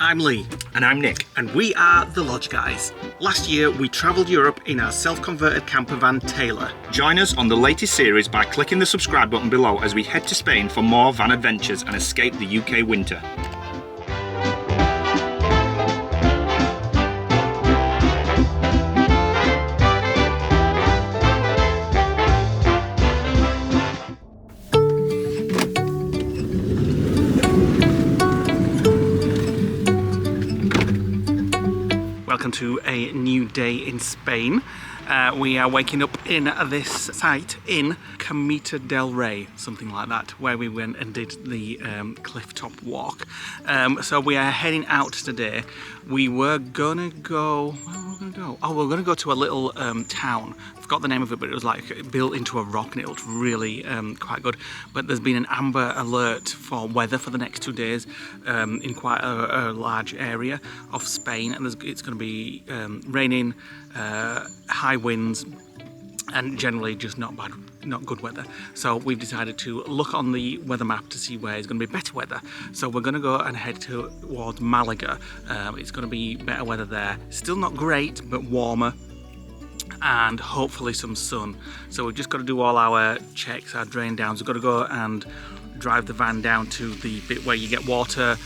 I'm Lee. And I'm Nick. And we are the Lodge Guys. Last year, we travelled Europe in our self-converted camper van, Taylor. Join us on the latest series by clicking the subscribe button below as we head to Spain for more van adventures and escape the UK winter. Welcome to a new day in Spain. We are waking up in this site in Camita del Rey, something like that, where we went and did the cliff top walk. So we are heading out today. We were gonna go, where were we gonna go? Oh, we're gonna go to a little town. I forgot the name of it, but it was like built into a rock and it looked really quite good. But there's been an amber alert for weather for the next 2 days in quite a large area of Spain, and it's going to be raining, high winds, and generally just not good weather. So we've decided to look on the weather map to see where it's going to be better weather. So we're going to go and head towards Malaga. It's going to be better weather there. Still not great, but warmer, and hopefully some sun. So we've just got to do all our checks, our drain downs. We've got to go and drive the van down to the bit where you get water,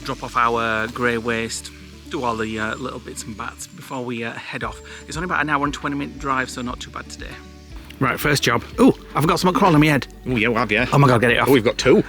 drop off our grey waste, do all the little bits and bats before we head off. It's only about an hour and 20-minute drive, so not too bad today. Right, first job. Oh, I've got something crawling on my head. Oh, yeah, we have, yeah. Oh my God, get it off. Oh, we've got two.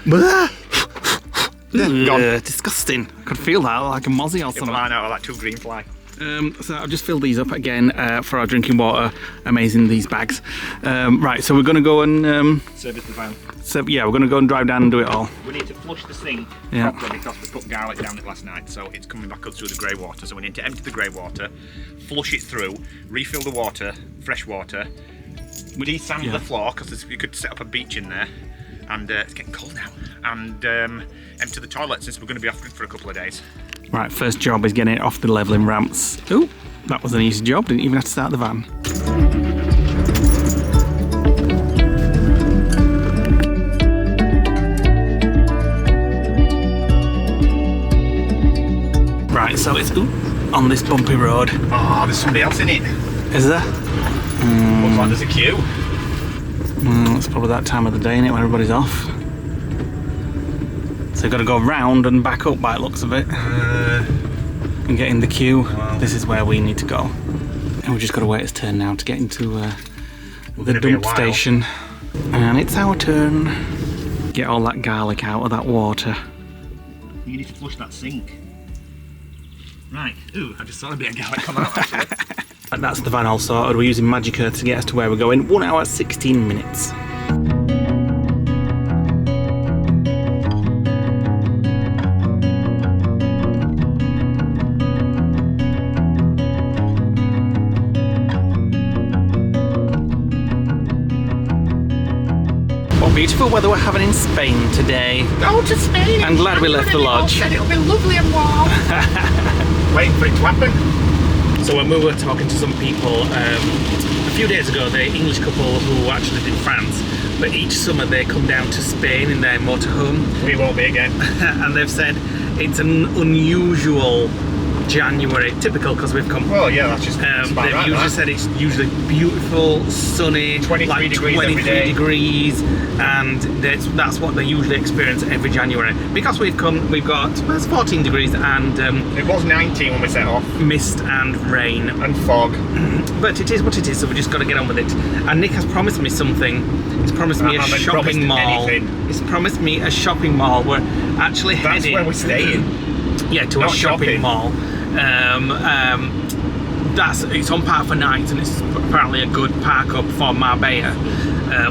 Disgusting. I could feel that like a mozzie or something. I know, like two green fly. So I've just filled these up again for our drinking water. Amazing, these bags. Right, so we're going to go and service the van. So yeah, we're going to go and drive down and do it all. We need to flush the sink properly because we put garlic down it last night, so it's coming back up through the grey water. So we need to empty the grey water, flush it through, refill the water, fresh water, de-sand the floor because you could set up a beach in there, and it's getting cold now, and empty the toilet since we're going to be off for a couple of days. Right, first job is getting it off the levelling ramps. Oh, that was an easy job, didn't even have to start the van. Right, so it's on this bumpy road. Oh, there's somebody else in it. Is there? Looks like there's a queue. It's probably that time of the day, innit, when everybody's off. So you've got to go round and back up by the looks of it and get in the queue. Wow. This is where we need to go. And we've just got to wait its turn now to get into the dump station. And it's our turn. Get all that garlic out of that water. You need to flush that sink. Right. Ooh, I just saw a bit of garlic come out actually. And that's the van all sorted. We're using Magica to get us to where we're going. 1 hour, 16 minutes. Beautiful weather we're having in Spain today. Go to Spain! I'm glad we left the lodge. It'll be lovely and warm. Waiting for it to happen. So when we were talking to some people a few days ago, the English couple who actually did France, but each summer they come down to Spain in their motorhome. We won't be again. And they've said it's an unusual January, typical because we've come. Well, yeah, that's just. They've usually said it's usually beautiful, sunny, 23 degrees, and that's what they usually experience every January. Because we've got 14 degrees and it was 19 when we set off. Mist and rain and fog. But it is what it is, so we just got to get on with it. And Nick has promised me something. He's promised me a shopping mall. He's promised me a shopping mall. We're actually heading. That's where we're staying. Yeah, to a shopping mall. It's on Park for Nights, and it's apparently a good park up for Marbella,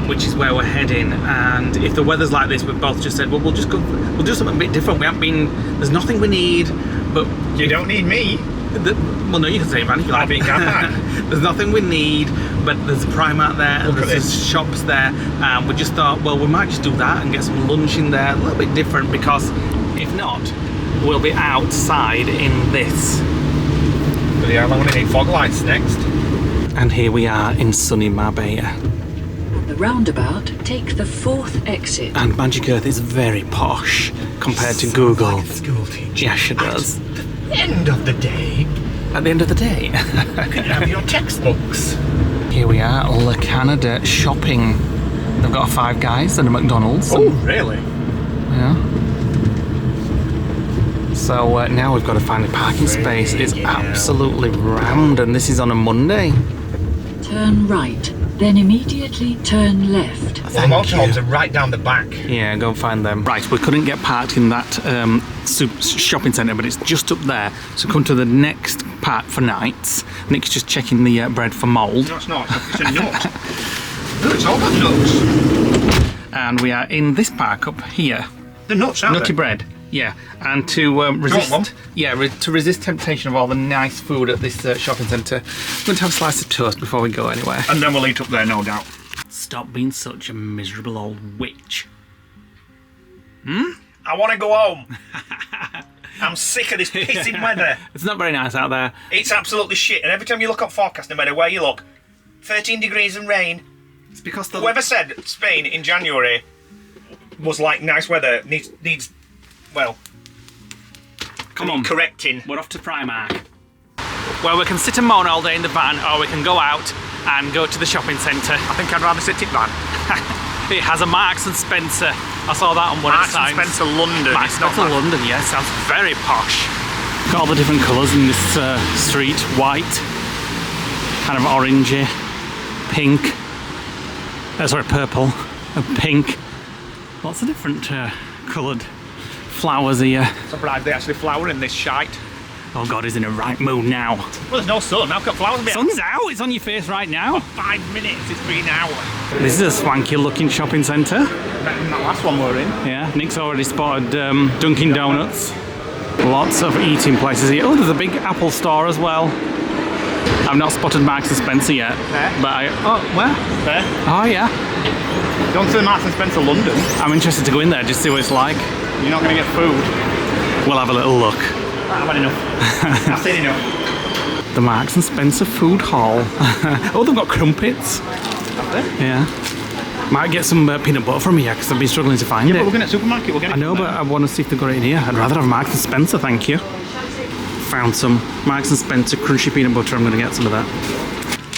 which is where we're heading. And if the weather's like this, we've both just said, well, we'll do something a bit different. We haven't been. There's nothing we need, but you don't need me. Well, no, you can say it, man. If you like. There's nothing we need, but there's a Primark there, and there's shops there. We just thought, well, we might just do that and get some lunch in there, a little bit different, because if not, we'll be outside in this. But yeah, I'm going to need fog lights next. And here we are in sunny Marbella. roundabout, take the 4th exit. And Magic Earth is very posh compared to Google. Like a school teacher. Yes, it does. At the end of the day, At the end of the day. you can have your textbooks. Here we are, La Canada shopping. They've got a Five Guys and a McDonald's. Oh, really? Yeah. So now we've got to find a parking space. It's absolutely rammed, and this is on a Monday. Turn right, then immediately turn left. Well, the motorhomes are right down the back. Yeah, go and find them. Right, we couldn't get parked in that shopping centre, but it's just up there. So come to the next part for nights. Nick's just checking the bread for mould. No, it's not. It's a nut. Look, it's all got nuts. And we are in this park up here. The nuts, aren't Nutty they? bread. Yeah, and to resist, to resist temptation of all the nice food at this shopping centre, I'm going to have a slice of toast before we go anywhere. And then we'll eat up there, no doubt. Stop being such a miserable old witch. I want to go home. I'm sick of this pissing weather. It's not very nice out there. It's absolutely shit. And every time you look at forecast, no matter where you look, 13 degrees and rain. It's because the Whoever said Spain in January was like nice weather needs well, come on, correcting. we're off to Primark. Well, we can sit and moan all day in the van, or we can go out and go to the shopping centre. I think I'd rather sit in van. It has a Marks and Spencer. I saw that on one of the Marks and signs. Spencer London. Marks It's and not Spencer London, yeah, sounds very posh. Got all the different colours in this street. White, kind of orangey, pink, sorry, purple, and pink. Lots of different coloured flowers here. surprised they actually flower in this shite. Oh God, he's in a right mood now. Well, there's no sun. I've got flowers behind. Sun's out, it's on your face right now. 5 minutes, it's been out. This is a swanky looking shopping centre. Better than that last one we're in. Yeah, Nick's already spotted Dunkin' Donuts. Lots of eating places here. Oh, there's a big Apple store as well. I've not spotted Marks and Spencer yet. There. But where? There. Oh yeah. Gone to the Marks and Spencer London. I'm interested to go in there, just see what it's like. You're not going to get food. We'll have a little look. I've had enough. I've seen enough. The Marks and Spencer food hall. Oh, they've got crumpets. Have they? Yeah. Might get some peanut butter from here because I've been struggling to find it. But we're going to supermarket. We'll get it. I know, but I want to see if they've got it in here. I'd rather have Marks and Spencer, thank you. Found some Marks and Spencer crunchy peanut butter. I'm going to get some of that.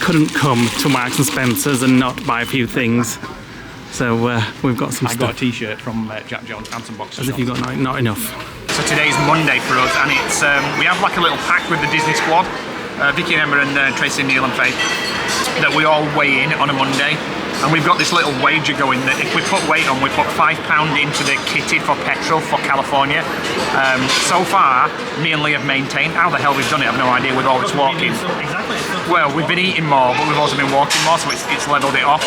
Couldn't come to Marks and Spencer's and not buy a few things. So we've got some I stuff. got a t-shirt from Jack Jones and some boxes. As if you've got not enough. So today's Monday for us, and it's we have like a little pack with the Disney squad, Vicky and Emma and Tracy, Neil and Faith, that we all weigh in on a Monday. And we've got this little wager going that if we put weight on, we put £5 into the kitty for petrol for California. So far, me and Lee have maintained. How the hell we've done it, I've no idea with all this walking. Exactly. Well, we've been eating more, but we've also been walking more, so it's levelled it off.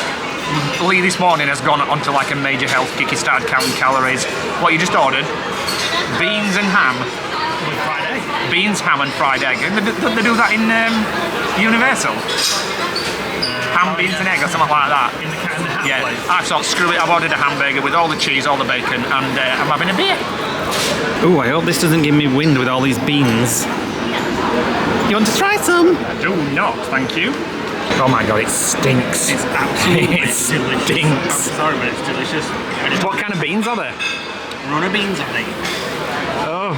Lee this morning has gone onto like a major health kick. He started counting calories. What you just ordered? Beans and ham. Fried egg. Beans, ham and fried egg. Don't they do that in Universal? Ham, beans and egg or something like that. In the ham Yeah, place. I thought, screw it, I've ordered a hamburger with all the cheese, all the bacon, and I'm having a beer. Oh, I hope this doesn't give me wind with all these beans. You want to try some? I do not, thank you. Oh my god, it stinks. It's absolutely It delicious. stinks. Sorry, but it's delicious. What kind of beans are there? Runner beans, I think. Oh,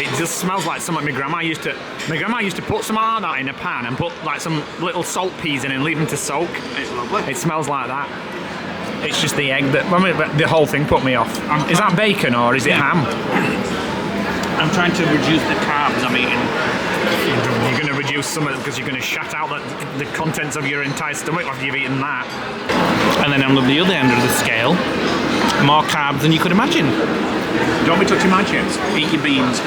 it just smells like something my grandma used to put some of that in a pan and put like some little salt peas in and leave them to soak. It's lovely. It smells like that. It's just the egg that, I mean, the whole thing put me off. Is that bacon or is it ham? I'm trying to reduce the carbs I'm eating. You're going to reduce some of it because you're going to shut out the contents of your entire stomach after you've eaten that. And then on the other end of the scale, more carbs than you could imagine. Don't be touching my chips. Eat your beans.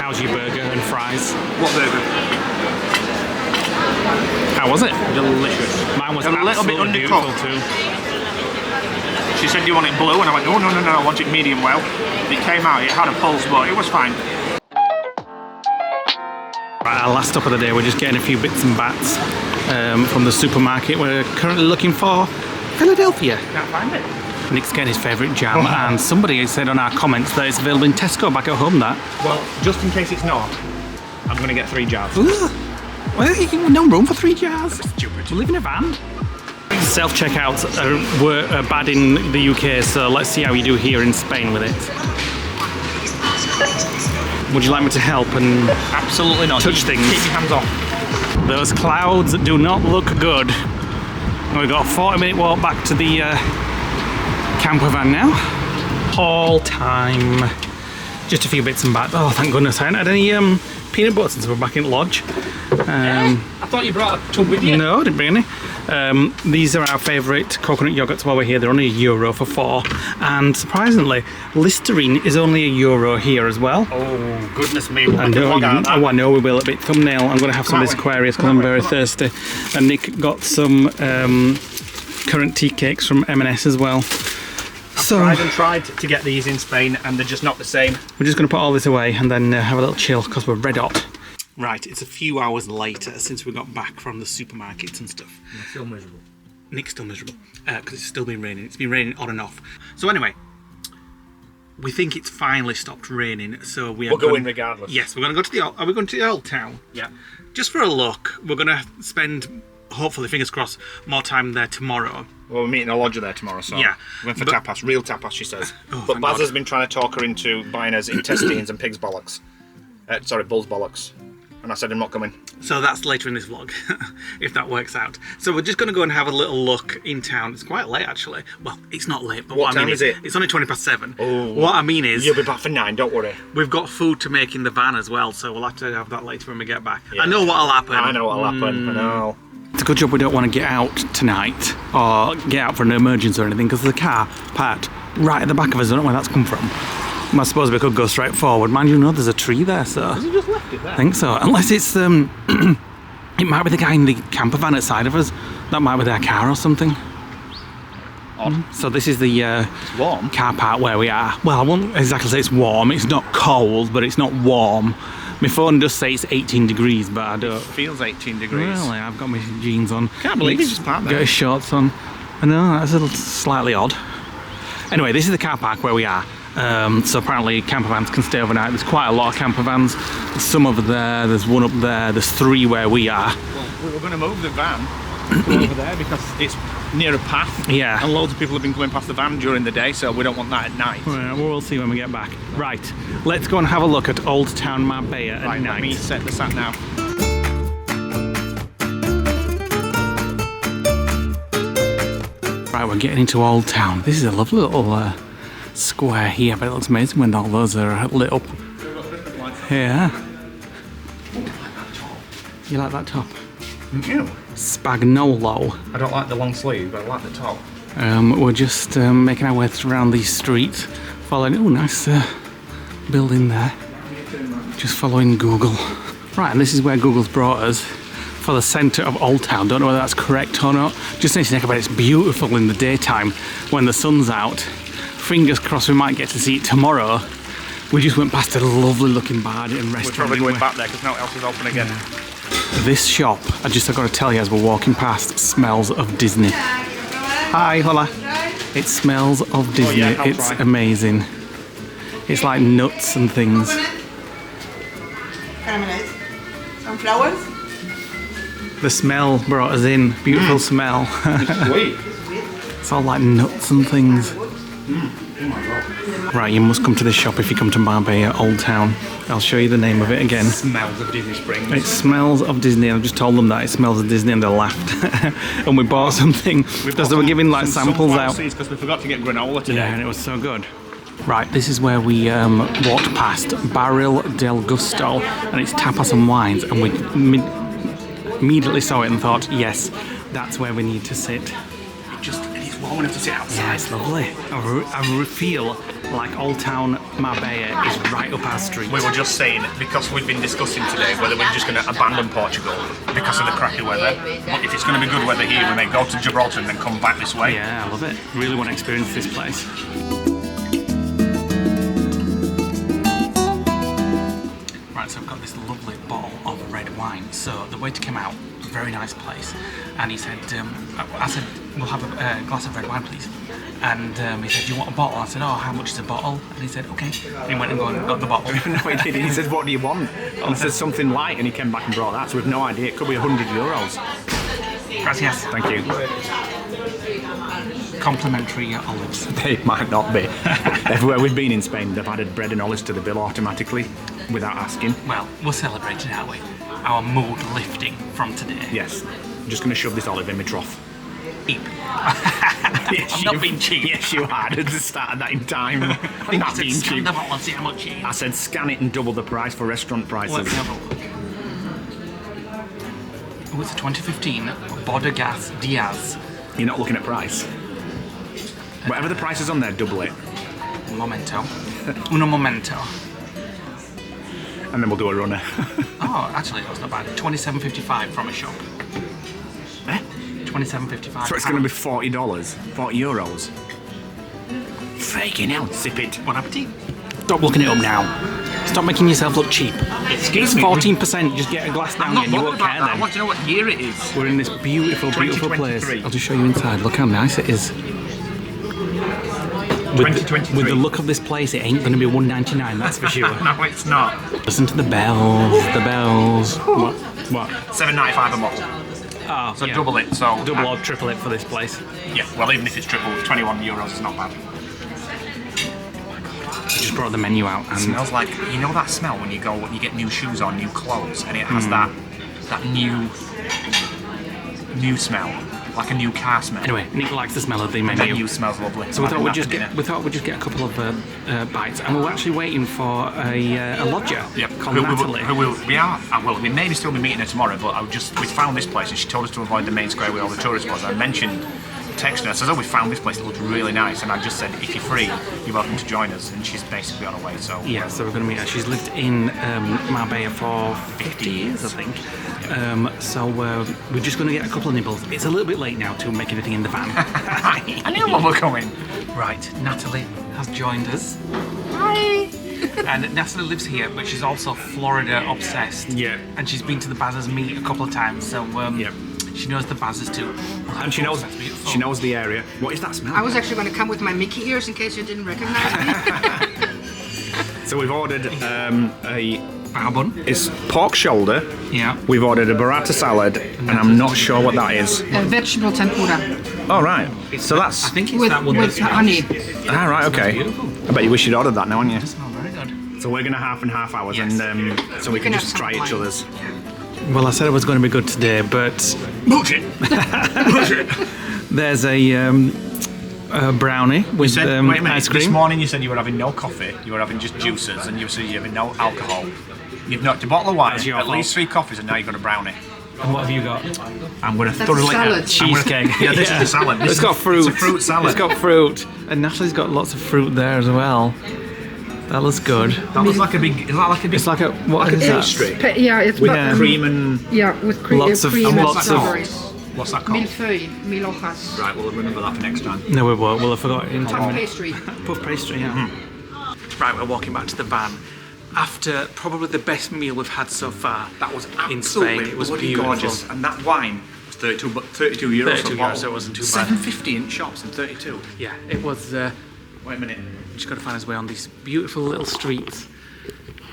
How's your burger and fries? What burger? How was it? Delicious. Mine was A little bit absolutely beautiful undercooked. too. She said, do you want it blue? And I went, oh, no, I want it medium well. It came out, it had a pulse, but it was fine. Right, our last stop of the day, we're just getting a few bits and bats from the supermarket. We're currently looking for Philadelphia. Can't find it. Nick's getting his favourite jam, and somebody said on our comments that it's available in Tesco back at home. That. Well, just in case it's not, I'm going to get 3 jars. Ooh. Well, no room for 3 jars. Stupid. We live in a van. Self-checkouts are bad in the UK, so let's see how you do here in Spain with it. Would you like me to help and Absolutely not. touch things? Keep your hands off. Those clouds do not look good. We've got a 40-minute walk back to the camper van now. Haul time. Just a few bits and bats. Oh, thank goodness I haven't had any peanut butter since we're back in lodge. I thought you brought a tub with you. No, I didn't bring any. These are our favourite coconut yogurts while we're here. They're only €1 for 4. And surprisingly, Listerine is only €1 here as well. Oh, goodness me. We'll I know we will. A bit thumbnail. I'm going to have some of this Aquarius because I'm very thirsty. And Nick got some currant tea cakes from M&S as well. I've tried to get these in Spain and they're just not the same. We're just going to put all this away and then have a little chill because we're red hot. Right, it's a few hours later since we got back from the supermarkets and stuff. I feel miserable. Nick's still miserable because it's still been raining. It's been raining on and off. So anyway, we think it's finally stopped raining. So we're going regardless. Yes, we're going to go to the. Are we going to the old town? Yeah. Just for a look. We're going to spend, hopefully, fingers crossed, more time there tomorrow. Well, we're meeting a lodger there tomorrow, so yeah. We went for tapas, real tapas, she says. Oh, but Baz has been trying to talk her into buying us intestines and pig's bollocks. Sorry, bull's bollocks. And I said I'm not coming. So that's later in this vlog, if that works out. So we're just going to go and have a little look in town. It's quite late, actually. Well, it's not late, but what I time mean is it? It's only 7:20. Oh. What I mean is... You'll be back for 9, don't worry. We've got food to make in the van as well, so we'll have to have that later when we get back. Yeah. I know what'll happen. I know what'll happen, I know. It's a good job we don't want to get out tonight or get out for an emergency or anything because the car parked right at the back of us. I don't know where that's come from. I suppose we could go straight forward. Mind you, there's a tree there, so... Has he just left it there? I think so. Unless it's... it might be the guy in the camper van outside of us. That might be their car or something. Odd. So this is the It's warm. car park where we are. Well, I won't exactly say it's warm. It's not cold, but it's not warm. My phone does say it's 18 degrees, but I don't... It feels 18 degrees. Really? I've got my jeans on. Can't believe he's just parked there. Got his shorts on. I know, that's a little slightly odd. Anyway, this is the car park where we are. So apparently camper vans can stay overnight. There's quite a lot of camper vans. There's some over there, there's one up there, there's 3 where we are. Well, we were going to move the van over there because it's near a path. Yeah. And loads of people have been coming past the van during the day, so we don't want that at night. Well, we'll see when we get back. Right, let's go and have a look at Old Town Marbella at Right, night. let me set the sat nav. Right, we're getting into Old Town. This is a lovely little square here, but it looks amazing when all those are lit up. Yeah. You like that top? Ew. Spagnolo. I don't like the long sleeve, but I like the top. We're just making our way around these streets, following. Oh, nice building there. Just following Google. Right, and this is where Google's brought us for the centre of Old Town. Don't know whether that's correct or not. Just need to think about it. It's beautiful in the daytime when the sun's out. Fingers crossed we might get to see it tomorrow. We just went past a lovely looking bar and restaurant. We're probably going back there because no else is open again. This shop, I've got to tell you as we're walking past, smells of Disney. Hi, hola. It smells of Disney. yeah, I'll It's try. amazing. It's like nuts and things. Caramelized. Some flowers. The smell brought us in. Beautiful smell. Sweet. It's all like nuts and things. Right, you must come to this shop if you come to Marbella, Old Town. I'll show you the name of it again. Smells of Disney Springs. It smells of Disney. I've just told them that it smells of Disney and they laughed. And we bought something because they were giving like samples out. Because we forgot to get granola today. Yeah, and it was so good. Right, this is where we walked past Barril del Gusto, and it's tapas and wines, and we immediately saw it and thought, yes, that's where we need to sit. It's warm enough to sit outside. Yeah, it's lovely. I feel like Old Town Marbella is right up our street. We were just saying, because we've been discussing today whether we're just going to abandon Portugal because of the crappy weather, but if it's going to be good weather here, we may go to Gibraltar and then come back this way. Yeah, I love it. Really want to experience this place. Right, so I've got this lovely bottle of red wine. So the waiter came out, very nice place, and he said, I said, we'll have a glass of red wine, please. And he said, do you want a bottle? I said, oh, how much is a bottle? And he said, okay. And he went and got the bottle. No, he did. He said, what do you want? And I said, something light, and he came back and brought that, so we've no idea. It could be €100. Gracias. Thank you. complimentary olives. They might not be. Everywhere we've been in Spain, they've added bread and olives to the bill automatically without asking. Well, we're celebrating, aren't we? Our mood lifting from today. Yes. I'm just going to shove this olive in my trough. Eep. Yes, I'm not being cheap. Yes, you had. At the start of that in time. I'm not being cheap. The bottle and see how much it is. I said scan it and double the price for restaurant prices. Let's have a look. Oh, it's a 2015 Bodegas Diaz. You're not looking at price. Whatever the price is on there, double it. Momento. Uno momento. And then we'll do a runner. Oh, actually, that's not bad. 27.55 from a shop. Eh? 27.55. So it's going to be $40, 40 euros. Freaking hell, sip it. Bon appetit. Stop looking it up now. Stop making yourself look cheap. Excuse It's me. 14%. Just get a glass down I'm not and you bothered won't about care that. I then. want to know what year it is. We're in this beautiful, beautiful place. 2023. I'll just show you inside. Look how nice it is. 2023. With the look of this place, it ain't going to be $1.99, that's for sure. No, it's not. Listen to the bells, the bells. What? $7.95 a bottle. Oh, So yeah. double it. So Double or triple it for this place. Yeah. Well, even if it's triple, 21 euros is not bad. I just brought the menu out It and smells like, you know that smell when you go, when you get new shoes on, new clothes, and it has that new smell, like a new car smell. anyway, Nick likes the smell of the The menu. menu smells lovely. So we thought dinner. we'd just get a couple of bites, and we were actually waiting for a lodger called Natalie. We may still be meeting her tomorrow, but we found this place and she told us to avoid the main square where all the tourists was. I mentioned, texted her, I said, oh, we found this place, it looked really nice, and I just said, if you're free, you're welcome to join us, and she's basically on her way, so... Yeah, so we're going to meet her. She's lived in Marbella for 50 years, I think. So we're just going to get a couple of nibbles. It's a little bit late now to make anything in the van. I knew when we're coming. Right, Natalie has joined us. Hi! And Natalie lives here, but she's also Florida obsessed. Yeah. And she's been to the Bazza's meet a couple of times, so she knows the Bazza's too. And she knows the area. What is that smell? I was actually going to come with my Mickey ears in case you didn't recognize me. So we've ordered a Barbun. It's pork shoulder. Yeah. We've ordered a burrata salad, and I'm not sure what that is. Vegetable tempura Oh, right. So that's... I think it's with that one that's honey. Ah, right, okay. beautiful. I bet you wish you'd ordered that now, hadn't you? It smells very good. So we're going to half and half ours, Yes. and so we can can just have try some each wine. other's. Well, I said it was going to be good today, but Bullshit! Bullshit! there's a brownie with Wait a minute, ice this cream. morning you said you were having no coffee, you were having just juices, and you said you were having no alcohol. You've knocked a bottle of wine, That's your at fault. least 3 coffees, and now you've got a brownie. And what have you got? I'm going to That's thoroughly... salad. Cheesecake. Yeah, this is the salad. It's got fruit. It's a fruit salad. It's got fruit. And Natalie's got lots of fruit there as well. That looks good. That looks like a big... Is that like a big... It's like a... What is pastry? that? Yeah, it's With cream and... yeah, with cream, Lots of- cream and and lots of- strawberries. What's that called? Millefeuille, mil hojas. Right, we'll remember that for next time. No, we won't. We'll have forgotten in Puff time. pastry. Puff pastry, yeah. Right, we're walking back to the van. After probably the best meal we've had so far. That was in absolutely Spain. It was bloody beautiful. gorgeous. And that wine was 32 euros 32 for a euros, bottle. so it wasn't too bad. $7.50 in shops and 32. Yeah, it was... Wait a minute. just got to find his way on these beautiful little streets.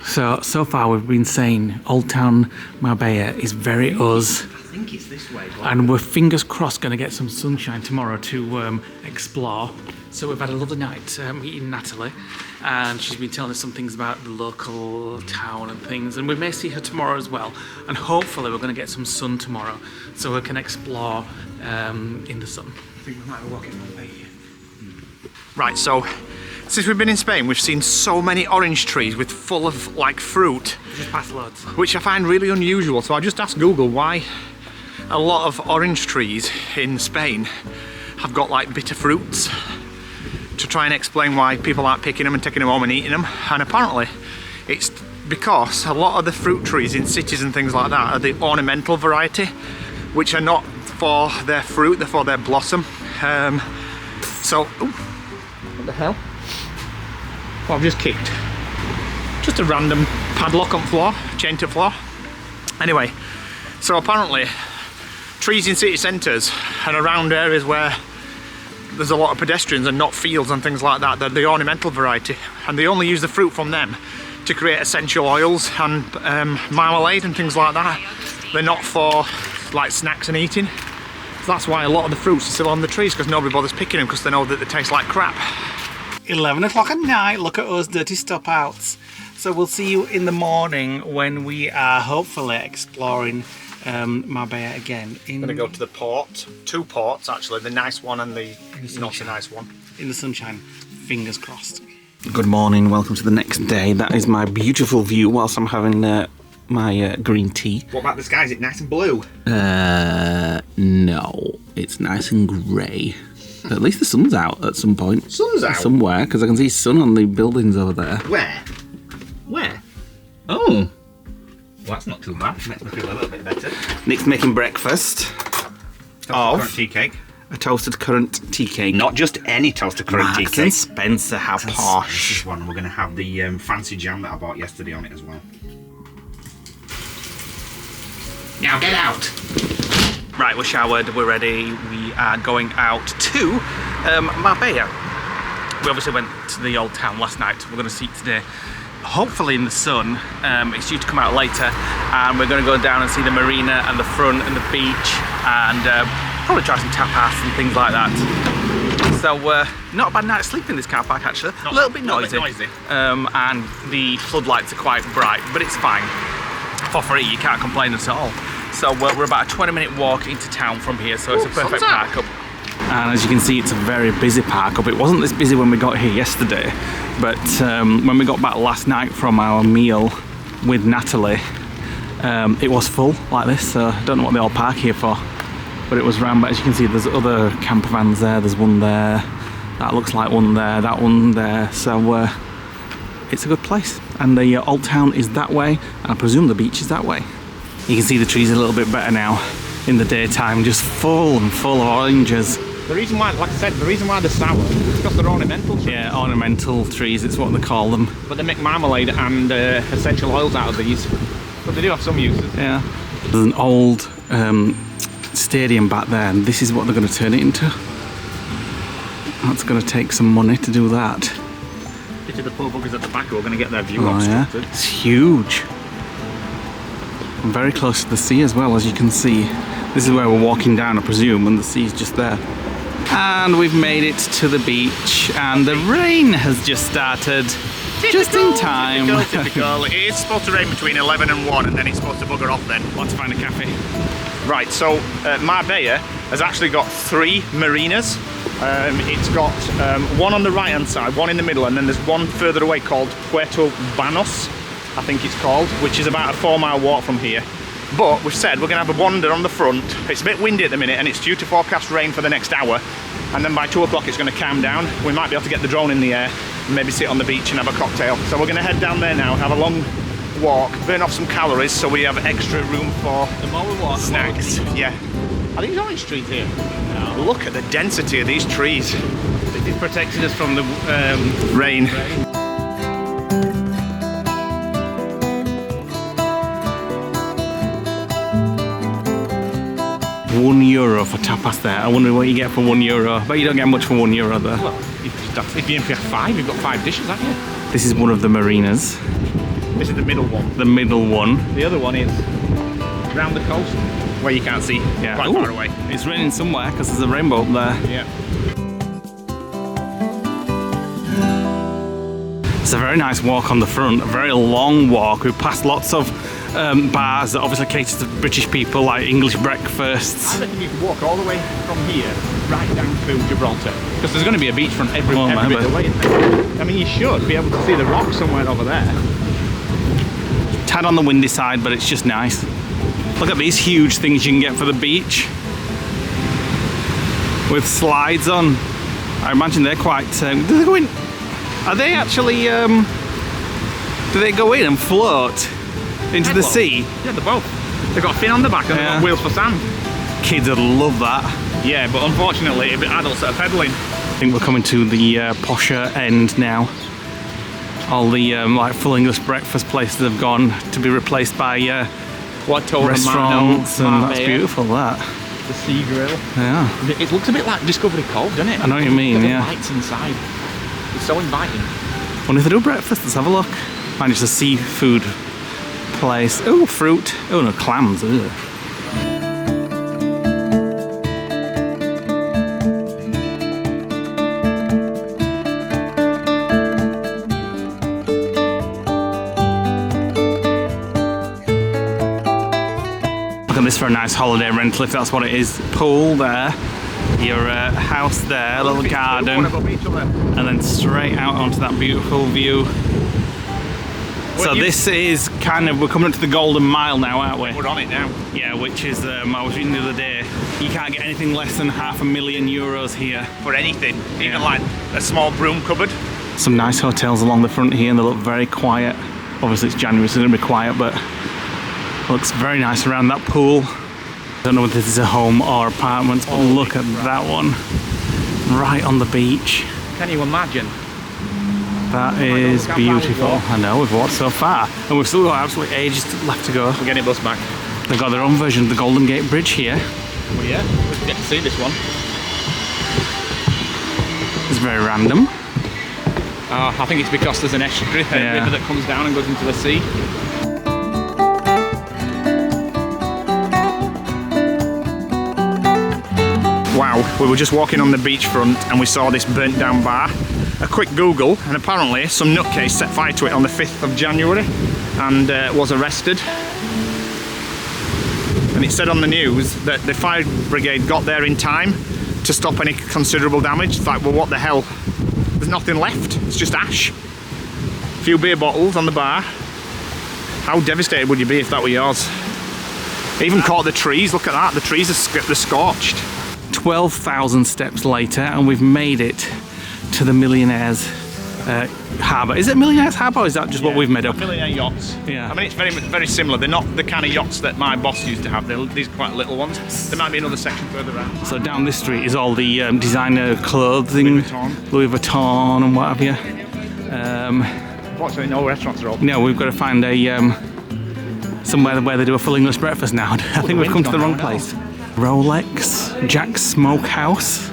So far we've been saying Old Town Marbella is very us. I think it's this way. And we're fingers crossed going to get some sunshine tomorrow to explore. So we've had a lovely night meeting Natalie, and she's been telling us some things about the local town and things, and we may see her tomorrow as well. And hopefully we're going to get some sun tomorrow so we can explore in the sun. I think we might be walking one way here. Right, so since we've been in Spain, we've seen so many orange trees with full of like fruit, Just past loads. which I find really unusual. So I just asked Google why a lot of orange trees in Spain have got like bitter fruits, to try and explain why people aren't picking them and taking them home and eating them. And apparently it's because a lot of the fruit trees in cities and things like that are the ornamental variety, which are not for their fruit, they're for their blossom. What the hell? Well, I've just kicked just a random padlock on floor, chain to floor. Anyway, so apparently trees in city centres and around areas where there's a lot of pedestrians and not fields and things like that, they're the ornamental variety, and they only use the fruit from them to create essential oils and marmalade and things like that. They're not for like snacks and eating. So that's why a lot of the fruits are still on the trees, because nobody bothers picking them because they know that they taste like crap. 11 o'clock at night, look at us dirty stop outs. So we'll see you in the morning when we are hopefully exploring Marbella again. I'm going to go to the port, 2 ports actually, the nice one and the not so nice one. In the sunshine, fingers crossed. Good morning, welcome to the next day. That is my beautiful view whilst I'm having my green tea. What about the sky? Is it nice and blue? No, it's nice and grey. At least the sun's out at some point. Sun's out? Somewhere, because I can see sun on the buildings over there. Where? Where? Oh. Well, that's not too bad. Makes me feel a little bit better. Nick's making breakfast of Tea cake. a toasted currant tea cake. Not just any toasted currant tea Marks cake. and Spencer, how posh. This one, we're going to have the fancy jam that I bought yesterday on it as well. Now get out! Right, we're showered, we're ready, we are going out to Marbella. We obviously went to the old town last night. We're going to see it today, hopefully in the sun. It's due to come out later, and we're going to go down and see the marina and the front and the beach, and probably try some tapas and things like that. So not a bad night's sleep in this car park actually. A little bit noisy. And the floodlights are quite bright, but it's fine. For free, you can't complain at all. So we're about a 20-minute walk into town from here, so it's a perfect park up. And as you can see, it's a very busy park up. It wasn't this busy when we got here yesterday, but when we got back last night from our meal with Natalie, it was full like this, so I don't know what they all park here for, but it was round. But as you can see, there's other camper vans there, there's one there, that looks like one there, that one there, so it's a good place. And the old town is that way, and I presume the beach is that way. You can see the trees a little bit better now in the daytime, just full of oranges. The reason why, like I said, the reason why they're sour is because they're ornamental trees. Yeah, ornamental trees, it's what they call them. But they make marmalade and essential oils out of these. But they do have some uses. Yeah. There's an old stadium back there, and this is what they're going to turn it into. That's going to take some money to do that. Picture the poor buggers at the back who are going to get their view Oh yeah, obstructed. it's huge. And very close to the sea as well, as you can see. This is where we're walking down, I presume, and the sea's just there. And we've made it to the beach, and the rain has just started. Just in time. Typical. It is supposed to rain between 11 and 1, and then it's supposed to bugger off then. Let's find a cafe. Right, so Marbella has actually got 3 marinas. It's got one on the right hand side, one in the middle, and then there's one further away called Puerto Banos, I think it's called, which is about a 4-mile walk from here. But we've said we're going to have a wander on the front. It's a bit windy at the minute, and it's due to forecast rain for the next hour, and then by 2 o'clock it's going to calm down. We might be able to get the drone in the air and maybe sit on the beach and have a cocktail. So we're going to head down there now, have a long walk, burn off some calories so we have extra room for The more we walk, snacks. Yeah. Are these orange trees here? No. Look at the density of these trees. It protected us from the Rain. €1 for tapas there. I wonder what you get for €1. But you don't get much for €1 there. Well, if you have 5, you've got 5 dishes, haven't you? This is one of the marinas, This is the middle one. the middle one. The other one is round the coast, where you can't see Yeah. quite Ooh, far away. It's raining somewhere because there's a rainbow up there. Yeah. It's a very nice walk on the front, a very long walk. We've passed lots of bars that obviously cater to British people, like English breakfasts. I reckon you could walk all the way from here right down to Gibraltar, because there's going to be a beach from every Oh, bit maybe. of the way. I mean, you should be able to see the rock somewhere over there. Tad on the windy side, but it's just nice. Look at these huge things you can get for the beach with slides on. I imagine they're quite. Do they go in? Are they actually? Do they go in and float into the sea? Yeah, they're both. They've got a fin on the back and they've Yeah. got wheels for sand. Kids would love that. Yeah, but unfortunately, it'll be adults that are pedalling. I think we're coming to the posher end now. All the like full English breakfast places have gone to be replaced by restaurants, and that's beautiful. That. The sea grill. Yeah. It looks a bit like Discovery Cove, doesn't it? I know what you mean. Look at Yeah. the lights inside. It's so inviting. Wonder if they do breakfast. Let's have a look. Find just a seafood place. Oh, fruit. Oh no, clams. Ugh. Look at this for a nice holiday rental, if that's what it is. Pool there, your house there, a little garden, and then straight out onto that beautiful view. So this is kind of, we're coming up to the Golden Mile now, aren't we? We're on it now. Yeah, which is, I was reading the other day, you can't get anything less than €500,000 here. For anything, even like a small broom cupboard. Some nice hotels along the front here, and they look very quiet. Obviously it's January, so it's gonna be quiet, but it looks very nice around that pool. I don't know whether this is a home or apartments, but look at that one. Right on the beach. Can you imagine? That is beautiful. I know, we've walked so far, and we've still got absolutely ages left to go. We're getting a bus back. They've got their own version of the Golden Gate Bridge here. Well, yeah, we can get to see this one. It's very random. I think it's because there's an estuary, a river that comes down and goes into the sea. Wow, we were just walking on the beachfront and we saw this burnt down bar. A quick Google, and apparently some nutcase set fire to it on the 5th of January and was arrested. And it said on the news that the fire brigade got there in time to stop any considerable damage. It's like, well, what the hell? There's nothing left, it's just ash. A few beer bottles on the bar. How devastated would you be if that were yours? It even caught the trees, look at that, the trees are scorched. 12,000 steps later, and we've made it to the Millionaires Harbour. Is it Millionaires Harbour, or is that just what we've made up? Millionaire yachts. Yeah. I mean, it's very similar. They're not the kind of yachts that my boss used to have. These are quite little ones. There might be another section further out. So down this street is all the designer clothing, Louis Vuitton and what have you. Fortunately, no restaurants are open. No, we've got to find a somewhere where they do a full English breakfast now. I think we've come to the wrong place. Rolex, Jack's Smokehouse.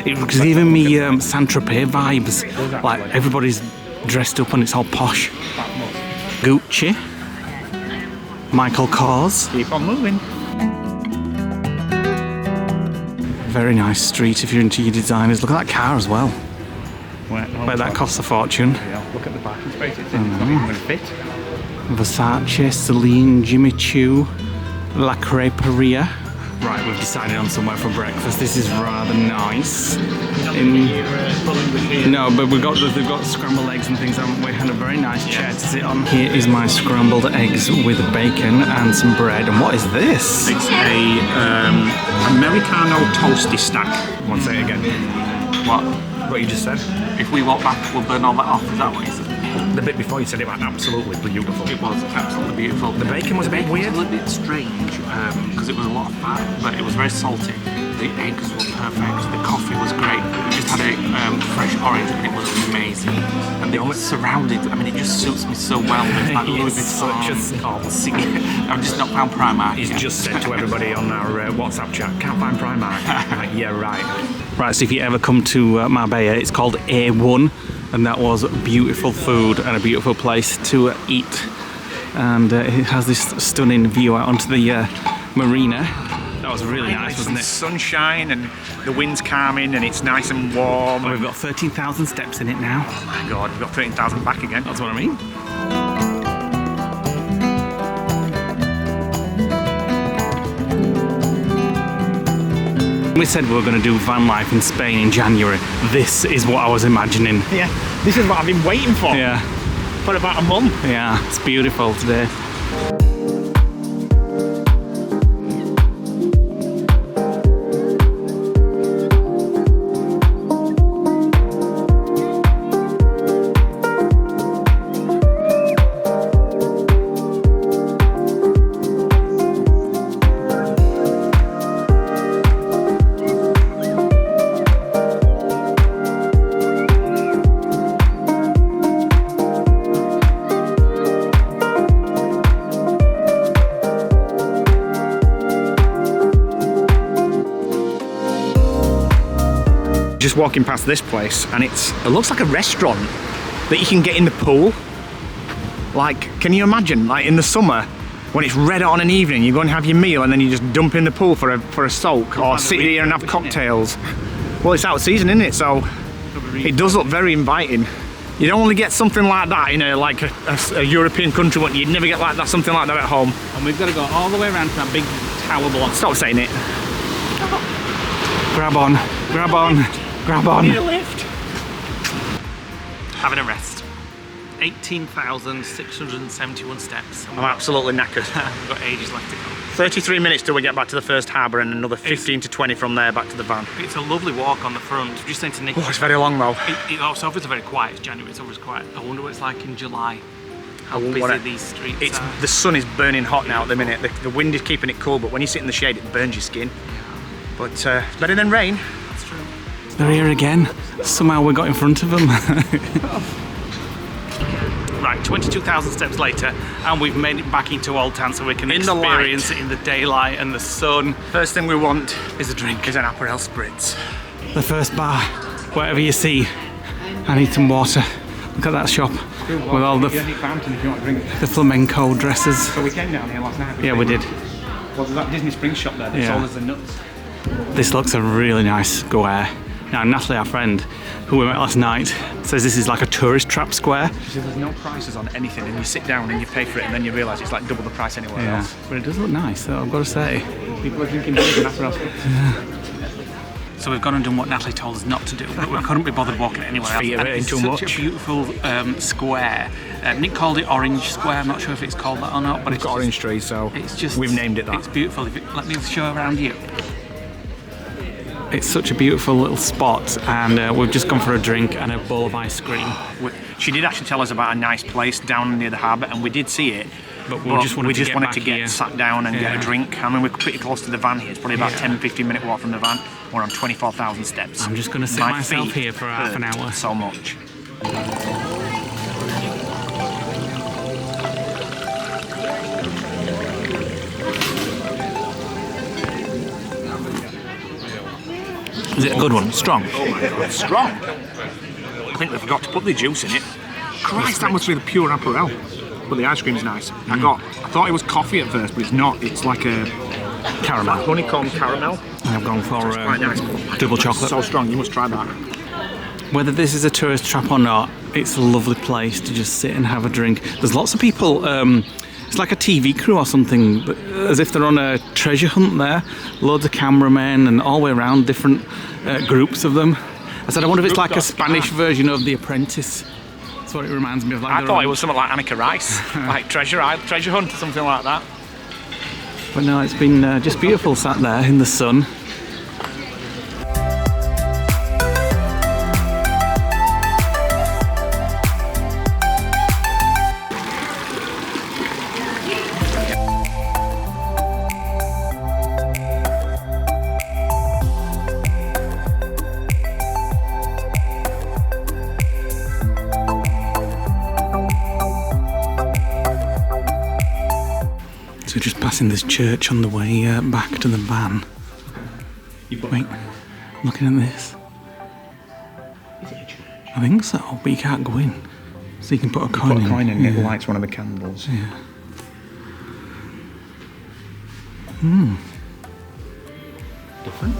It was giving me Saint-Tropez vibes. Like everybody's dressed up and it's all posh. Gucci. Michael Kors. Keep on moving. Very nice street if you're into your designers. Look at that car as well. Where that costs a fortune. Yeah, look at the parking space it's in. It's not even going to fit. Versace, Celine, Jimmy Choo, La Creperia. Right, we've decided on somewhere for breakfast. This is rather nice. No, but they've got scrambled eggs and things, haven't we? And a very nice chair to sit on. Here is my scrambled eggs with bacon and some bread. And what is this? It's a Americano toasty stack. I want to say it again. What you just said? If we walk back, we'll burn all that off. Is that what you said? The bit before you said it was absolutely beautiful. It was absolutely beautiful. The bacon was a bit weird. It was a little bit strange because it was a lot of fat, but it was very salty. The eggs were perfect. The coffee was great. We just had a fresh orange and it was amazing. And they were surrounded. I mean, it just suits me so well. With like Louis Vuitton. I've just not found Primark. He's just said to everybody on our WhatsApp chat, can't find Primark. Like, yeah, right. Right, so if you ever come to Marbella, it's called A1. And that was beautiful food and a beautiful place to eat. And it has this stunning view out onto the marina. That was really nice, wasn't it? Sunshine and the wind's calming and it's nice and warm. And we've got 13,000 steps in it now. Oh my God, we've got 13,000 back again. That's what I mean. We said we were going to do van life in Spain in January. This is what I was imagining. Yeah, this is what I've been waiting for. Yeah. For about a month. Yeah, it's beautiful today. Just walking past this place and it looks like a restaurant that you can get in the pool. Like, can you imagine, like in the summer when it's red hot on an evening, you go and have your meal and then you just dump in the pool for a soak or sit here and have cocktails. Well, it's out of season, isn't it? So it does look very inviting. You don't only get something like that in a European country. You'd never get something like that at home. And we've got to go all the way around to that big Tower block. Stop saying it. Grab on, grab on, grab on. Need a lift. Having a rest. 18,671 steps. I'm absolutely knackered. We've got ages left to go. 33 minutes till we get back to the first harbour and another 15 to 20 from there back to the van. It's a lovely walk on the front. We're just saying to Nick. Oh, it's very long though. It's obviously very quiet. It's January. It's always quiet. I wonder what it's like in July. How busy these streets are. The sun is burning hot now at the minute. The wind is keeping it cool, but when you sit in the shade, it burns your skin. But it's better than rain. That's true. They're here again. Somehow we got in front of them. Right, 22,000 steps later, and we've made it back into Old Town so we can experience it in the daylight and the sun. First thing we want Is a drink. is an Aperol Spritz. The first bar, whatever you see. I need some water. Look at that shop with all the fountain if you want to drink. the flamenco dresses. So we came down here last night. Yeah, we did. Well, there's that Disney Springs shop there that Yeah. sold us the nuts. This looks a really nice square. Now, Natalie, our friend, who we met last night, says this is like a tourist trap square. She said there's no prices on anything, and you sit down and you pay for it, and then you realise it's like double the price anywhere else. But it does look nice, though, I've got to say. People are drinking beers and Aperol Spritz. So we've gone and done what Natalie told us not to do, but we couldn't be bothered walking anywhere else. Feet are It's too such much. a beautiful square. Nick called it Orange Square. I'm not sure if it's called that or not, but It's got orange trees, so it's just we've named it that. It's beautiful. Let me show around you. It's such a beautiful little spot, and we've just gone for a drink and a bowl of ice cream. She did actually tell us about a nice place down near the harbour, and we did see it. But we just wanted to get here. sat down and get a drink. I mean, we're pretty close to the van here. It's probably about 10-15 minute walk from the van. We're on 24,000 steps. I'm just going to sit My myself feet here for half an hurt hour. So much. Is it a good one? Strong? Oh my god, it's strong. I think we forgot to put the juice in it. Christ, that must be the pure Aperol. But the ice cream's nice. I thought it was coffee at first, but it's not. It's like a Caramel. honeycomb caramel. I've gone for Quite nice. double chocolate. So strong, you must try that. Whether this is a tourist trap or not, it's a lovely place to just sit and have a drink. There's lots of people, it's like a TV crew or something, as if they're on a treasure hunt there. Loads of cameramen and all the way around, different groups of them. I said, I wonder if it's like a Spanish version of The Apprentice. That's what it reminds me of. Like I thought it was something like Annika Rice, like treasure hunt or something like that. But no, it's been just beautiful sat there in the sun. So we're just passing this church on the way back to the van. Wait, looking at this. Is it a church? I think so, but you can't go in. So you can put a coin in. Put a coin in, Yeah. it lights one of the candles. Yeah. Different.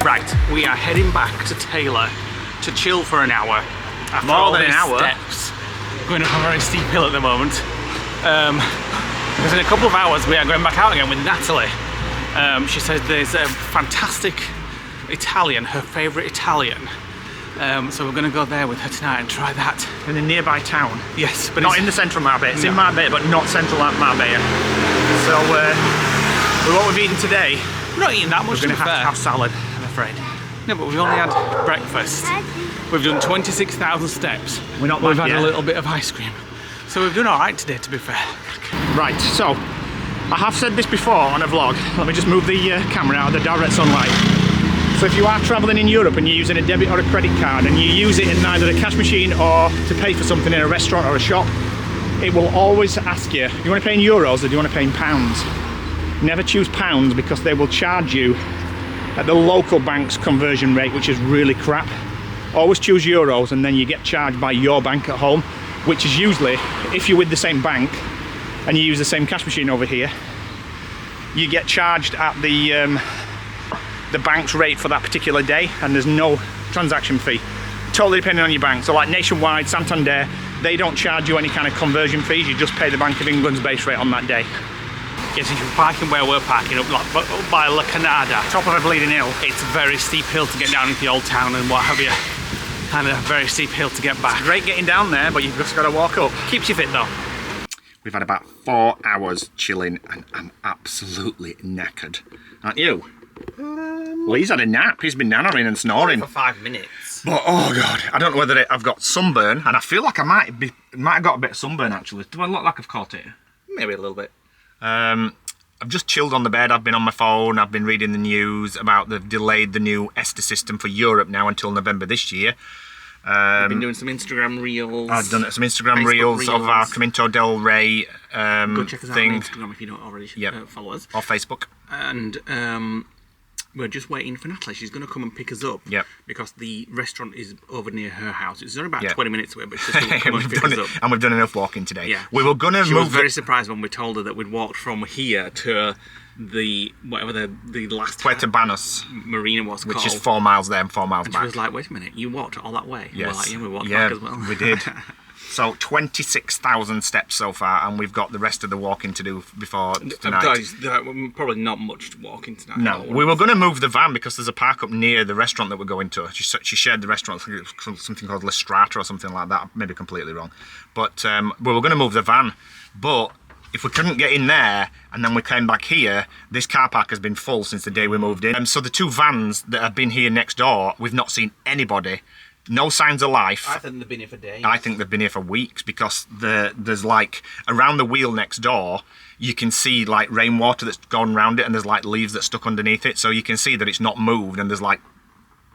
Right, we are heading back to Taylor to chill for an hour. After More all than an these hour? Steps. Going up a very steep hill at the moment. Because in a couple of hours we are going back out again with Natalie. She says there's a fantastic Italian, her favourite Italian. So we're going to go there with her tonight and try that. In a nearby town. Yes, but Not it's in the central Marbella. It's in No. Marbella, but not central Marbella. So, with what we've eaten today, we're not eating that much. we're going to to be have to fair. have salad, I'm afraid. No, but we've only had breakfast. We've done 26,000 steps. We're not We've back had yet. a little bit of ice cream. So we've done all right today, to be fair. Right, so, I have said this before on a vlog. Let me just move the camera out of the direct sunlight. So if you are travelling in Europe and you're using a debit or a credit card and you use it in either a cash machine or to pay for something in a restaurant or a shop, it will always ask you, do you want to pay in euros or do you want to pay in pounds? Never choose pounds because they will charge you at the local bank's conversion rate, which is really crap. Always choose euros and then you get charged by your bank at home, which is usually, if you're with the same bank and you use the same cash machine over here, you get charged at the the bank's rate for that particular day, and there's no transaction fee. Totally depending on your bank. So like Nationwide, Santander, they don't charge you any kind of conversion fees. You just pay the Bank of England's base rate on that day. Yes, if you're parking where we're parking, up by La Canada, Top of a bleeding hill. it's a very steep hill to get down into the old town and what have you. And a very steep hill to get back. Great getting down there, but you've just got to walk up. Keeps you fit though. We've had about 4 hours chilling and I'm absolutely knackered. Aren't you? Well, he's had a nap. He's been nattering and snoring. For 5 minutes. But oh god, I don't know whether I've got sunburn, and I feel like I might have got a bit of sunburn actually. Do I look like I've caught it? Maybe a little bit. I've just chilled on the bed. I've been on my phone. I've been reading the news about they've delayed the new ESTA system for Europe now until November this year. I've been doing some Instagram reels. I've done some Instagram Facebook reels of our reels. Camino del Rey Go check us out on thing, Instagram if you don't already Yep. follow us. or Facebook. And we're just waiting for Natalie. She's going to come and pick us up. Yep. Because the restaurant is over near her house. It's only about Yeah. 20 minutes away, but she's going to come and we've pick done us it, up. and we've done enough walking today. Yeah. We were gonna She move. was very surprised when we told her that we'd walked from here to the whatever the last Puerto Banos, marina was which called. is 4 miles there and 4 miles and she back. was like, "Wait a minute, you walked all that way?" Yes. We're like, yeah, we walked Yeah, back as well. we did. So 26,000 steps so far, and we've got the rest of the walking to do before tonight. Probably not much walking tonight. No, we were going to move the van because there's a park up near the restaurant that we're going to. She shared the restaurant, I think it was something called La Strata or something like that. Maybe completely wrong. But we were going to move the van. But if we couldn't get in there and then we came back here, this car park has been full since the day we moved in. So the 2 vans that have been here next door, we've not seen anybody. No signs of life. I think they've been here for days. I think they've been here for weeks because there's like around the wheel next door you can see like rainwater that's gone around it, and there's like leaves that's stuck underneath it, so you can see that it's not moved, and there's like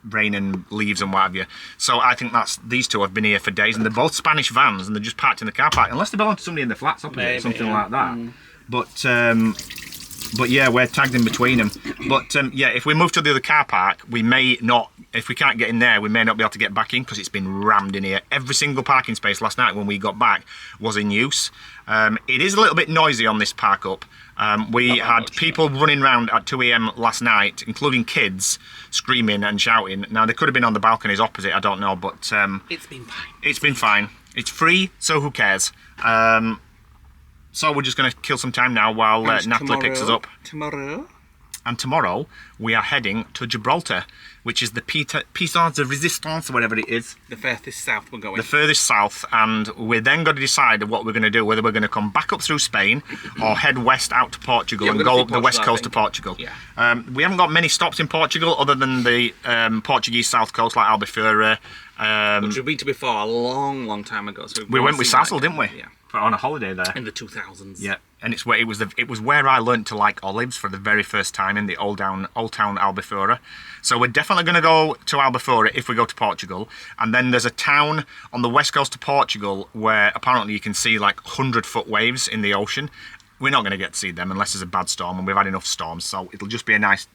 rain and leaves and what have you. So I think these 2 have been here for days, and they're both Spanish vans, and they're just parked in the car park unless they belong to somebody in the flats opposite, Maybe, something yeah. like that. But yeah, we're tagged in between them. But yeah, if we move to the other car park, we may not, if we can't get in there, we may not be able to get back in because it's been rammed in here. Every single parking space last night when we got back was in use. It is a little bit noisy on this park up. We had people running around at 2 AM last night, including kids, screaming and shouting. Now, they could have been on the balconies opposite, I don't know, but It's been fine. it's been fine. It's free, so who cares? So we're just going to kill some time now while And Natalie picks us up. Tomorrow? And tomorrow we are heading to Gibraltar, which is the Puissance de Resistance, whatever it is. The furthest south we're going. The furthest south, and we're then going to decide what we're going to do, whether we're going to come back up through Spain or head west out to Portugal and we're go gonna up see the west Portugal, coast I to think. Portugal. Yeah. We haven't got many stops in Portugal other than the Portuguese south coast, like Albufeira. Which we've been to before a long, long time ago. So We went with seen that Sassel, didn't we? Yeah. On a holiday there. In the 2000s. Yeah, and it was where I learnt to like olives for the very first time in the old town Albufeira. So we're definitely going to go to Albufeira if we go to Portugal. And then there's a town on the west coast of Portugal where apparently you can see like 100-foot waves in the ocean. We're not going to get to see them unless there's a bad storm, and we've had enough storms, so it'll just be a nice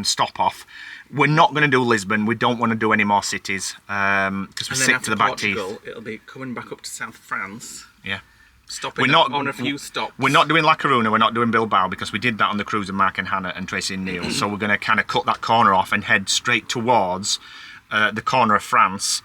stop off. We're not going to do Lisbon. We don't want to do any more cities because we're sick to the back teeth. It'll be coming back up to South France. Yeah. Stopping on a few stops. We're not doing La Coruña, we're not doing Bilbao, because we did that on the cruise with Mark and Hannah and Tracy and Neil. So we're going to kind of cut that corner off and head straight towards the corner of France,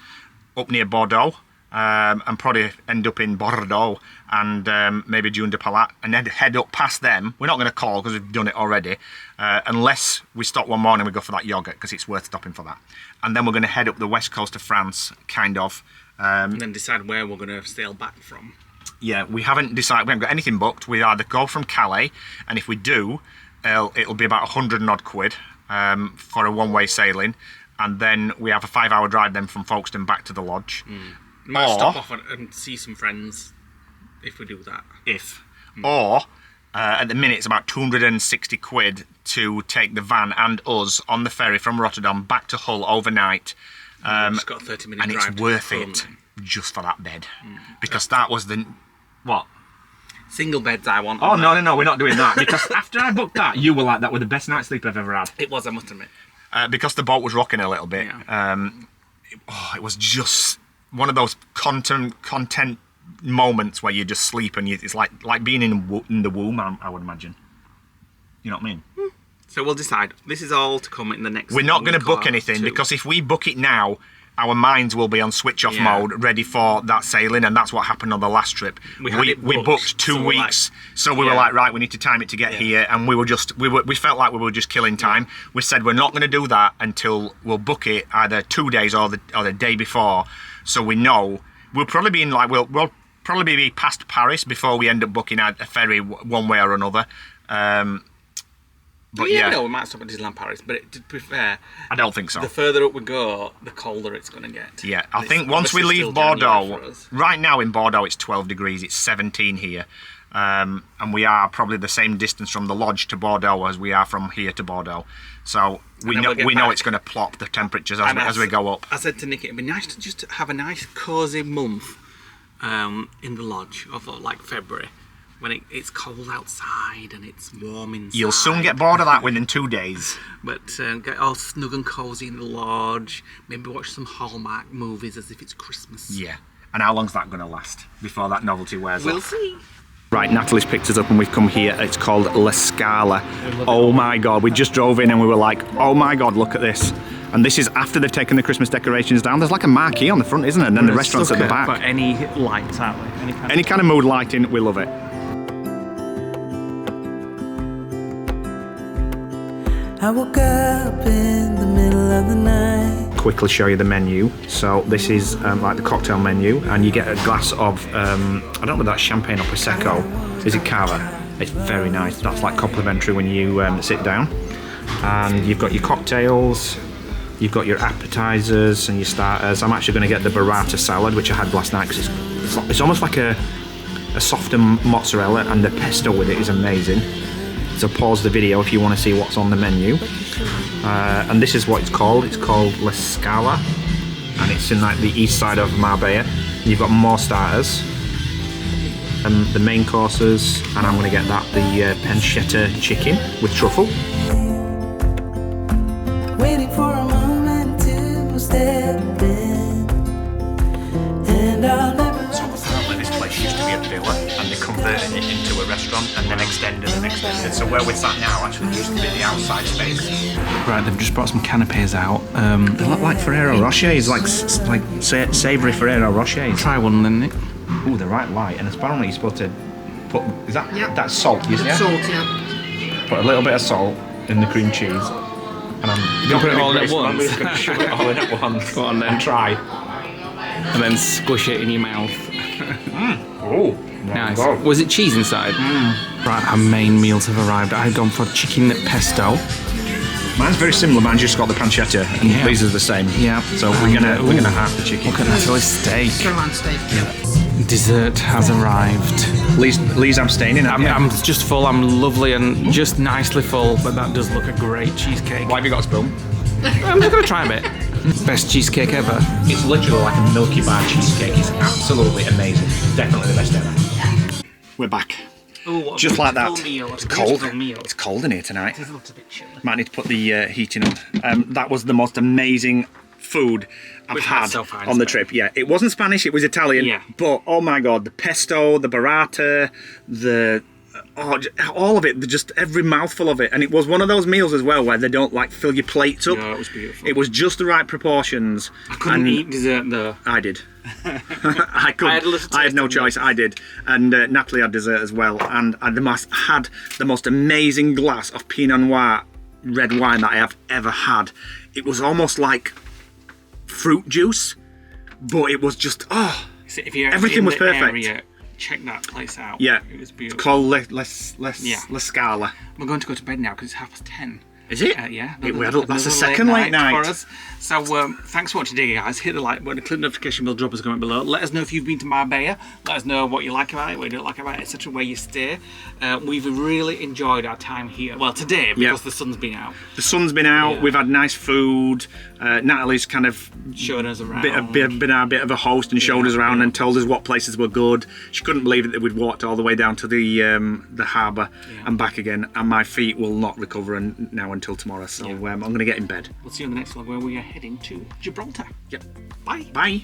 up near Bordeaux, and probably end up in Bordeaux and maybe June de Palat, and then head up past them. We're not going to call because we've done it already, unless we stop one morning and we go for that yogurt, because it's worth stopping for that. And then we're going to head up the west coast of France, kind of. And then decide where we're going to sail back from. Yeah, we haven't decided. We haven't got anything booked. We either go from Calais, and if we do, it'll be about 100 and odd quid for a one-way sailing, and then we have a 5-hour drive then from Folkestone back to the lodge. We might stop off and see some friends if we do that. Or at the minute it's about 260 quid to take the van and us on the ferry from Rotterdam back to Hull overnight. It's got a 30-minute and drive it's to worth Fulham it then. just for that bed, because that was the what. Single beds I want. Oh no, we're not doing that, because after I booked that, you were like, that was the best night's sleep I've ever had. It was, I must admit. Because the boat was rocking a little bit. Yeah. It was just one of those content moments where you just sleep and it's like being in the womb, I would imagine. You know what I mean? So we'll decide. This is all to come in the next. We're not going to week or book anything two. because if we book it now, our minds will be on switch off mode, ready for that sailing, and that's what happened on the last trip. We booked 2 weeks, so we were like, right, we need to time it to get here, and we felt like we were just killing time. We said we're not going to do that until we'll book it either 2 days or the day before, so we know we'll probably be in we'll probably be past Paris before we end up booking a ferry one way or another. But no, we might stop at Disneyland Paris, but to be fair, I don't think so. The further up we go, the colder it's going to get. Yeah, I think once we leave Bordeaux, right now in Bordeaux it's 12 degrees, it's 17 here. And we are probably the same distance from the lodge to Bordeaux as we are from here to Bordeaux. So we know it's going to plop the temperatures as we go up. I said to Nick, it'd be nice to just have a nice cosy month in the lodge of like February. When it's cold outside and it's warm inside. You'll soon get bored of that within 2 days. But get all snug and cosy in the lodge. Maybe watch some Hallmark movies as if it's Christmas. Yeah. And how long's that going to last before that novelty wears off? We'll see. Right, Natalie's picked us up and we've come here. It's called La Scala. Oh my God, we just drove in and we were like, oh my God, look at this. And this is after they've taken the Christmas decorations down. There's like a marquee on the front, isn't it? And then the restaurant's at the back. But any lights, aren't we? Any kind of mood lighting, we love it. I woke up in the middle of the night. Quickly show you the menu. So this is like the cocktail menu, and you get a glass of I don't know if that's champagne or prosecco. Is it cava? It's very nice. That's like complimentary when you sit down. And you've got your cocktails, you've got your appetizers and your starters. I'm actually going to get the burrata salad, which I had last night because it's almost like a softer mozzarella, and the pesto with it is amazing. So pause the video if you want to see what's on the menu. And this is what it's called. It's called La Scala, and it's in like the east side of Marbella. And you've got more starters and the main courses, and I'm going to get the pancetta chicken with truffle. Waiting for a moment to step in, and I'll never. So apparently this place used to be a villa, and they converted it into a restaurant, and then extended and extended. So where we're sat now actually used to be the outside space. Right, they've just brought some canapes out. They look like Ferrero Rochers, like savoury Ferrero Rochers. Try one then, Nick. Ooh, they're right light, and apparently you're supposed to put, is that, Yeah. that's salt, isn't it? Salt, yeah. Put a little bit of salt in the cream cheese, and I'm Gonna put it all in at I'm once? just going to shove it all in at once. Go on then. And try. And then squish it in your mouth. Oh, Nice. Was it cheese inside? Right, our main meals have arrived. I've gone for chicken pesto. Mine's very similar. Mine's just got the pancetta, and Yeah. these are the same. Yeah. So we're gonna half the chicken. Look at Natalie's steak. Sirloin steak. Dessert has arrived. Lee's abstaining. I'm just full. I'm lovely and just nicely full, but that does look a great cheesecake. Why have you got a spoon? I'm just gonna try a bit. Best cheesecake ever. It's literally like a Milky Bar cheesecake. It's absolutely amazing. Definitely the best ever. We're back. Ooh, Just like that. Meal. It's cold. Meal. It's cold in here tonight. It's a little bit chilly. Might need to put the heating on. That was the most amazing food I've We've had had so far in on the Spain. trip. Yeah, it wasn't Spanish, it was Italian. Yeah. But oh my God, the pesto, the burrata, all of it, just every mouthful of it. And it was one of those meals as well where they don't like fill your plates up. No, it was beautiful. It was just the right proportions. I couldn't eat dessert though. I did. I couldn't. I had a little I had taste no of choice. I did, and Natalie had dessert as well. And I had the most amazing glass of Pinot Noir red wine that I have ever had. It was almost like fruit juice, but it was just So if you're Everything in was the perfect. area, check that place out. yeah. It was It's beautiful. called Yeah. La Scala. We're going to go to bed now because it's 10:30. Is it? Yeah. That's the second late night. for us. So thanks for watching today, guys. Hit the like button, click the notification bell, drop us a comment below. Let us know if you've been to Marbella. Let us know what you like about it, what you don't like about it, etc. Where you stay. We've really enjoyed our time here. Well, today because the sun's been out. The sun's been out. Yeah. We've had nice food. Natalie's kind of Showing us around. been a bit of a host and showed us around and told us what places were good. She couldn't believe it that we'd walked all the way down to the harbour and back again, and my feet will not recover now until tomorrow. So I'm going to get in bed. We'll see you on the next vlog where we are heading to Gibraltar. Yep. Bye. Bye.